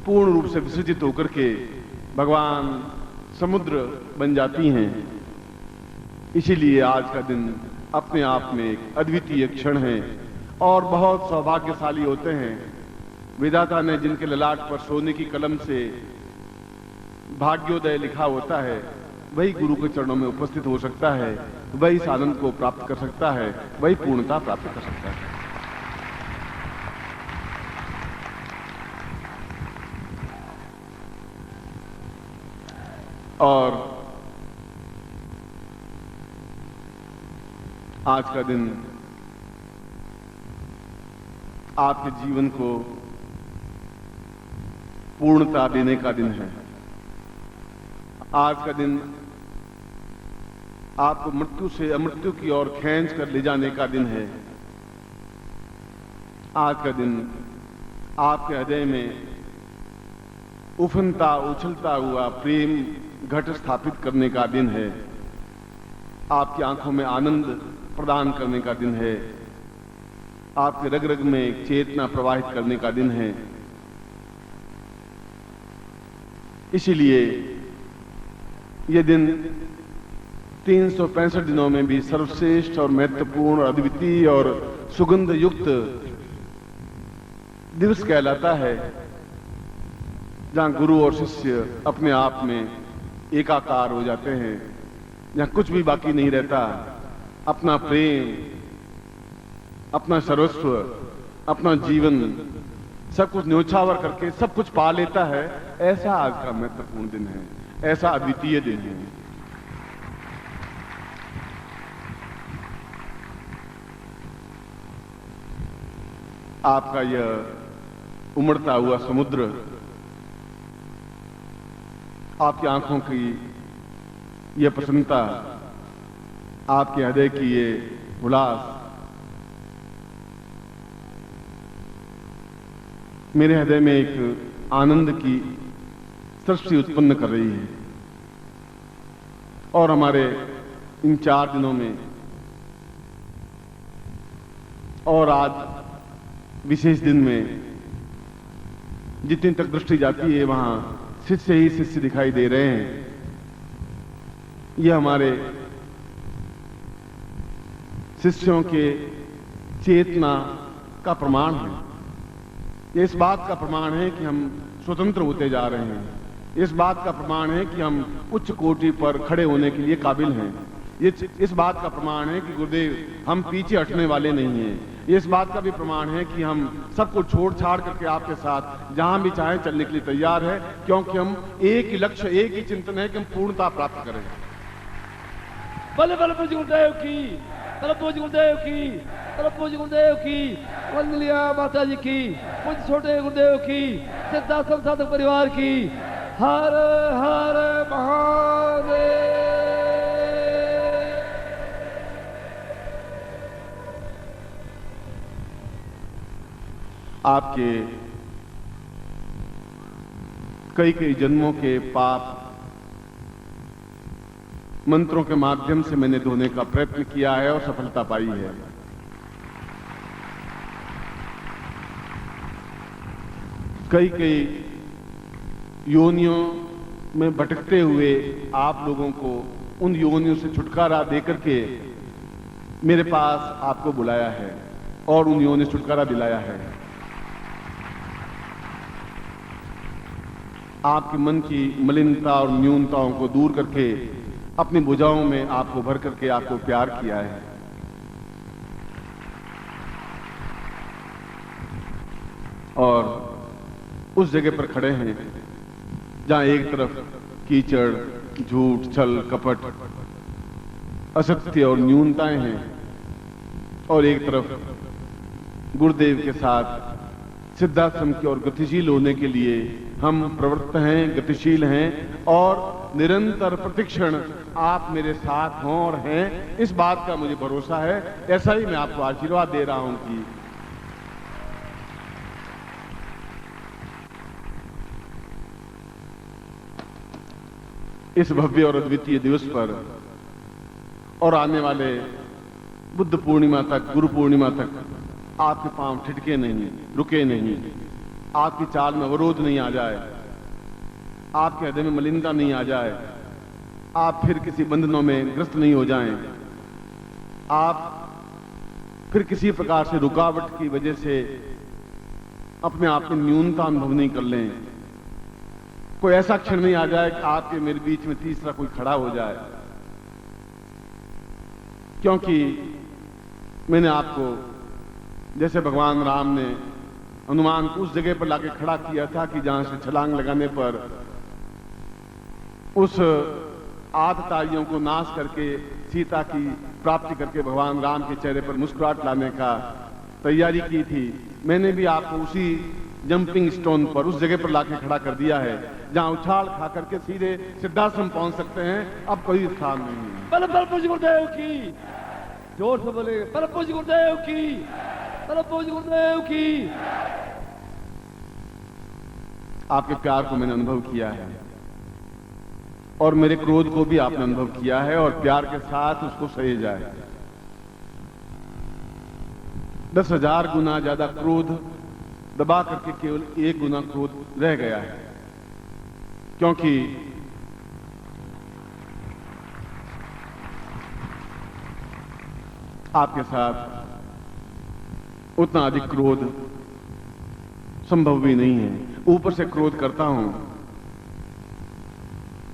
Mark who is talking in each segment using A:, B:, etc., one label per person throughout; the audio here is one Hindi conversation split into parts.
A: पूर्ण रूप से विसर्जित होकर के भगवान समुद्र बन जाती हैं। इसीलिए आज का दिन अपने आप में एक अद्वितीय क्षण है और बहुत सौभाग्यशाली होते हैं। विधाता ने जिनके ललाट पर सोने की कलम से भाग्योदय लिखा होता है, वही गुरु के चरणों में उपस्थित हो सकता है, वही इस आनंद को प्राप्त कर सकता है, वही पूर्णता प्राप्त कर सकता है। और आज का दिन आपके जीवन को पूर्णता देने का दिन है। आज का दिन आपको मृत्यु से अमृत्यु की ओर खींच कर ले जाने का दिन है। आज का दिन आपके हृदय में उफनता उछलता हुआ प्रेम घट स्थापित करने का दिन है। आपकी आंखों में आनंद प्रदान करने का दिन है। आपके रग रग में एक चेतना प्रवाहित करने का दिन है। इसीलिए यह दिन 365 दिनों में भी सर्वश्रेष्ठ और महत्वपूर्ण और अद्वितीय और सुगंध युक्त दिवस कहलाता है, जहां गुरु और शिष्य अपने आप में एकाकार हो जाते हैं, जहां कुछ भी बाकी नहीं रहता। अपना प्रेम, अपना सर्वस्व, अपना जीवन सब कुछ न्योछावर करके सब कुछ पा लेता है। ऐसा आज का महत्वपूर्ण दिन है, ऐसा अद्वितीय दिन है। आपका यह उमड़ता हुआ समुद्र, आपकी आंखों की यह प्रसन्नता, आपके हृदय की ये उल्लास मेरे हृदय में एक आनंद की सृष्टि उत्पन्न कर रही है। और हमारे इन 4 दिनों में और आज विशेष दिन में जितनी तक दृष्टि जाती है, वहां शिष्य ही शिष्य दिखाई दे रहे हैं। यह हमारे शिष्यों के चेतना का प्रमाण है। ये इस बात का प्रमाण है कि हम स्वतंत्र होते जा रहे हैं। इस बात का प्रमाण है कि हम उच्च कोटि पर खड़े होने के लिए काबिल हैं। ये इस बात का प्रमाण है कि गुरुदेव हम पीछे हटने वाले नहीं हैं। ये इस बात का भी प्रमाण है कि हम सबको छोड़ छाड़ करके आपके साथ जहां भी चाहे चलने के लिए तैयार है, क्योंकि हम एक ही लक्ष्य, एक ही चिंतन है कि हम पूर्णता प्राप्त करें।
B: बल्ले बल्ले पूज्य गुरुदेव की, बल्ले पूज्य गुरुदेव की, बल्ले पूज्य गुरुदेव की, वंदनीय माता जी की, पूज्य छोटे गुरुदेव की, सिद्धाश्रम साधक परिवार की। हर हर महादेव।
A: आपके कई कई जन्मों के पाप मंत्रों के माध्यम से मैंने धोने का प्रयत्न किया है और सफलता पाई है। कई कई योनियों में भटकते हुए आप लोगों को उन योनियों से छुटकारा देकर के मेरे पास आपको बुलाया है और उन योनियों से छुटकारा दिलाया है। आपके मन की मलिनता और न्यूनताओं को दूर करके अपनी भुजाओं में आपको भर करके आपको प्यार किया है। और उस जगह पर खड़े हैं जहां एक तरफ कीचड़, झूठ, छल, कपट, असत्य और न्यूनताएं हैं, और एक तरफ गुरुदेव के साथ सिद्धाश्रम की ओर गतिशील होने के लिए हम प्रवृत्त हैं, गतिशील हैं, और निरंतर प्रतिक्षण आप मेरे साथ हों और हैं, इस बात का मुझे भरोसा है। ऐसा ही मैं आपको आशीर्वाद दे रहा हूं कि इस भव्य और अद्वितीय दिवस पर और आने वाले बुद्ध पूर्णिमा तक, गुरु पूर्णिमा तक आपके पांव ठिठके नहीं, रुके नहीं। आपकी चाल में अवरोध नहीं आ जाए, आपके हृदय में मलिनता नहीं आ जाए, आप फिर किसी बंधनों में ग्रस्त नहीं हो जाएं, आप फिर किसी प्रकार से रुकावट की वजह से अपने आप में न्यूनता अनुभव नहीं कर लें। कोई ऐसा क्षण नहीं आ जाए कि आपके मेरे बीच में तीसरा कोई खड़ा हो जाए। क्योंकि मैंने आपको जैसे भगवान राम ने हनुमान को उस जगह पर लाके खड़ा किया था कि जहां से छलांग लगाने पर उस आतताइयों को नाश करके सीता की प्राप्ति करके भगवान राम के चेहरे पर मुस्कुराहट लाने का तैयारी की थी, मैंने भी आपको उसी जंपिंग स्टोन पर उस जगह पर लाके खड़ा कर दिया है जहां उछाल खा करके सीधे सिद्धाश्रम पहुंच सकते हैं। अब कोई स्थान नहीं है।
B: परम पूज्य गुरुदेव की, जोर से बोले परम पूज्य गुरुदेव की, परम पूज्य गुरुदेव की।
A: आपके प्यार को मैंने अनुभव किया है और मेरे क्रोध को भी आपने अनुभव किया है और प्यार के साथ उसको सहे जाए। 10,000 गुना ज्यादा क्रोध दबा करके केवल 1 गुना क्रोध रह गया है, क्योंकि आपके साथ उतना अधिक क्रोध संभव भी नहीं है। ऊपर से क्रोध करता हूं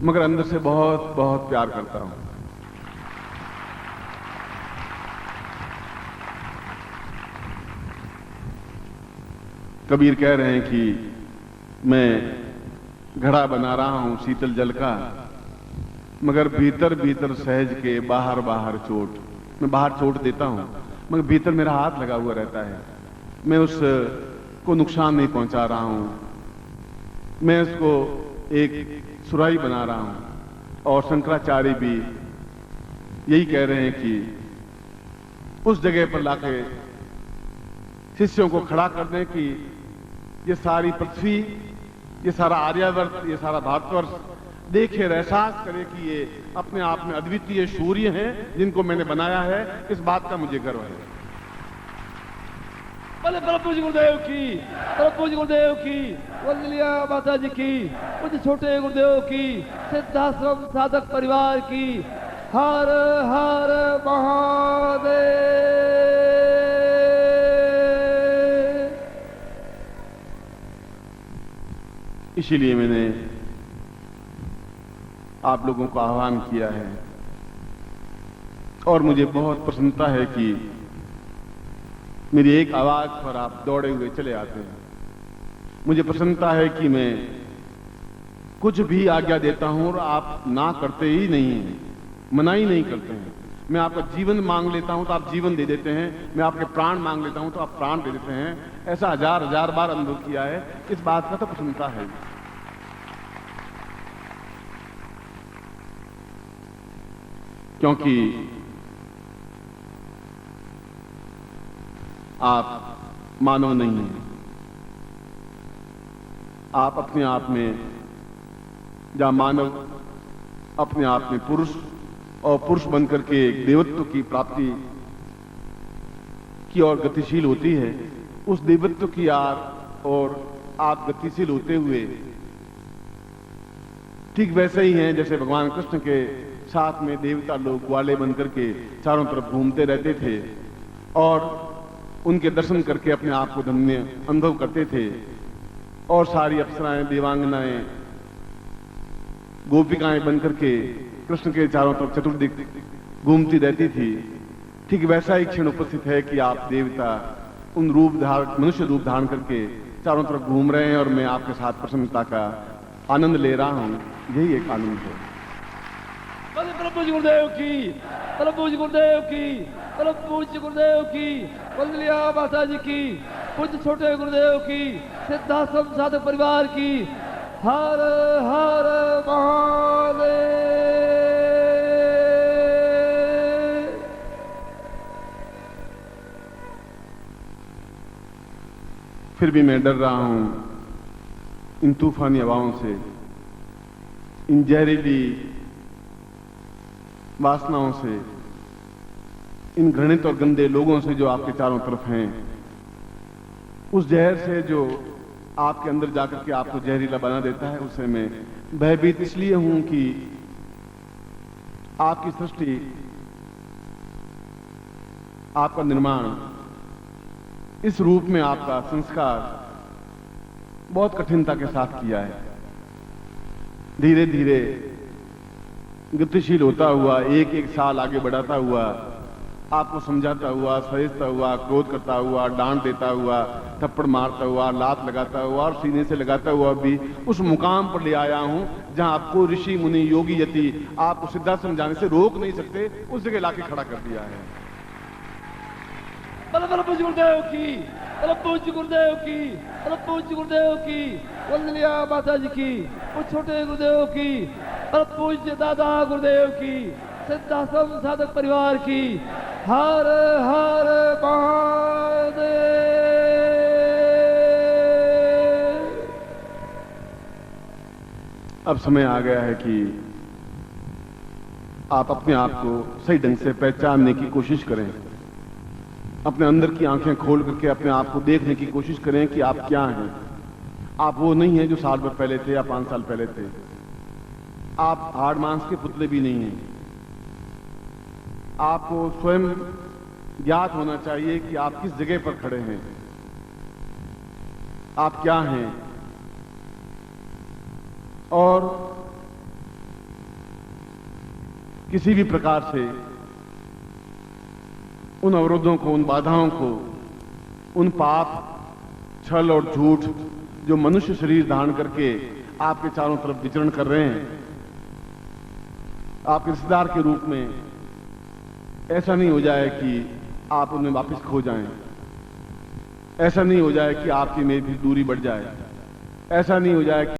A: मगर अंदर से बहुत बहुत प्यार करता हूं। कबीर कह रहे हैं कि मैं घड़ा बना रहा हूं शीतल जल का, मगर भीतर भीतर सहज के बाहर बाहर चोट। मैं बाहर चोट देता हूं मगर भीतर मेरा हाथ लगा हुआ रहता है। मैं उसको नुकसान नहीं पहुंचा रहा हूं, मैं उसको एक सुराही बना रहा हूं। और शंकराचार्य भी यही कह रहे हैं कि उस जगह पर लाके शिष्यों को खड़ा कर दें कि ये सारी पृथ्वी, ये सारा आर्यावर्त, ये सारा भारतवर्ष देखे, एहसास करे कि ये अपने आप में अद्वितीय सूर्य हैं जिनको मैंने बनाया है। इस बात का मुझे गर्व है।
B: बोले परम पूज्य गुरुदेव की, परम पूज्य गुरुदेव की, वंदनीय माता जी की, पूज्य छोटे गुरुदेव की, सिद्धाश्रम साधक परिवार की। हर हर महादेव।
A: इसीलिए मैंने आप लोगों को आह्वान किया है और मुझे बहुत प्रसन्नता है कि मेरी एक आवाज पर आप दौड़े हुए चले आते हैं। मुझे प्रसन्नता है कि मैं कुछ भी आज्ञा देता हूं और आप ना करते ही नहीं हैं, मना ही नहीं करते हैं। मैं आपका जीवन मांग लेता हूं तो आप जीवन दे देते हैं, मैं आपके प्राण मांग लेता हूं तो आप प्राण दे देते हैं। ऐसा हजार हजार बार अनुभव किया है। इस बात का तो प्रसन्नता है। क्योंकि आप मानव नहीं हैं, आप अपने आप में, जहां मानव अपने आप में पुरुष और पुरुष बनकर के एक देवत्व की प्राप्ति की ओर गतिशील होती है, उस देवत्व की और आप गतिशील होते हुए ठीक वैसे ही हैं जैसे भगवान कृष्ण के साथ में देवता लोग ग्वाले बनकर के चारों तरफ घूमते रहते थे और उनके दर्शन करके अपने आप को धन्य अनुभव करते थे। और सारी अप्सराएं, देवांगनाएं, गोपिकाएं बनकर के कृष्ण के चारों तरफ चतुर्दिक घूमती रहती थी। ठीक वैसा ही क्षण उपस्थित है कि आप देवता उन रूप धारण, मनुष्य रूप धारण करके चारों तरफ घूम रहे हैं और मैं आपके साथ प्रसन्नता का आनंद ले रहा हूं। यही एक आनंद है।
B: परम पूज्य गुरुदेव की, परम पूज्य गुरुदेव की, परम पूज्य गुरुदेव की, वंदनीय माता जी की, पूज्य छोटे गुरुदेव की, सिद्धाश्रम साधक परिवार की। हर हर महादेव।
A: फिर भी मैं डर रहा हूं इन तूफानी हवाओं से, इन जहरीली वासनाओं से, इन घृणित और गंदे लोगों से जो आपके चारों तरफ हैं, उस जहर से जो आपके अंदर जाकर के आपको जहरीला बना देता है, उससे मैं भयभीत इसलिए हूं कि आपकी सृष्टि, आपका निर्माण, इस रूप में आपका संस्कार बहुत कठिनता के साथ किया है। धीरे धीरे गतिशील होता हुआ, एक एक साल आगे बढ़ाता हुआ, आपको समझाता हुआ, सहेजता हुआ, क्रोध करता हुआ, डांट देता हुआ, थप्पड़ मारता हुआ, लात लगाता हुआ और सीने से लगाता हुआ भी उस मुकाम पर ले आया हूं जहां आपको ऋषि मुनि योगी यति आपको सिद्धांत समझाने से रोक नहीं सकते, उस जगह लाके खड़ा कर दिया है।
B: पूज्य गुरुदेव की, पूज्य गुरुदेव की, पूज्य गुरुदेव की, वंदनीय माता जी की, उस छोटे गुरुदेव की, पूज्य दादा गुरुदेव की, सिद्धाश्रम साधक परिवार की। हर हर महादेव।
A: अब समय आ गया है कि आप अपने आप को सही ढंग से पहचानने की कोशिश करें, अपने अंदर की आंखें खोल करके अपने आप को देखने की कोशिश करें कि आप क्या हैं। आप वो नहीं हैं जो साल भर पहले थे या 5 साल पहले थे। आप हाड़ मांस के पुतले भी नहीं हैं। आपको स्वयं ज्ञात होना चाहिए कि आप किस जगह पर खड़े हैं, आप क्या हैं, और किसी भी प्रकार से उन अवरोधों को, उन बाधाओं को, उन पाप, छल और झूठ जो मनुष्य शरीर धारण करके आपके चारों तरफ विचरण कर रहे हैं, आपके रिश्तेदार के रूप में, ऐसा नहीं हो जाए कि आप उनमें वापस खो जाएं। ऐसा नहीं हो जाए कि आपकी मेरी भी दूरी बढ़ जाए। ऐसा नहीं हो जाए कि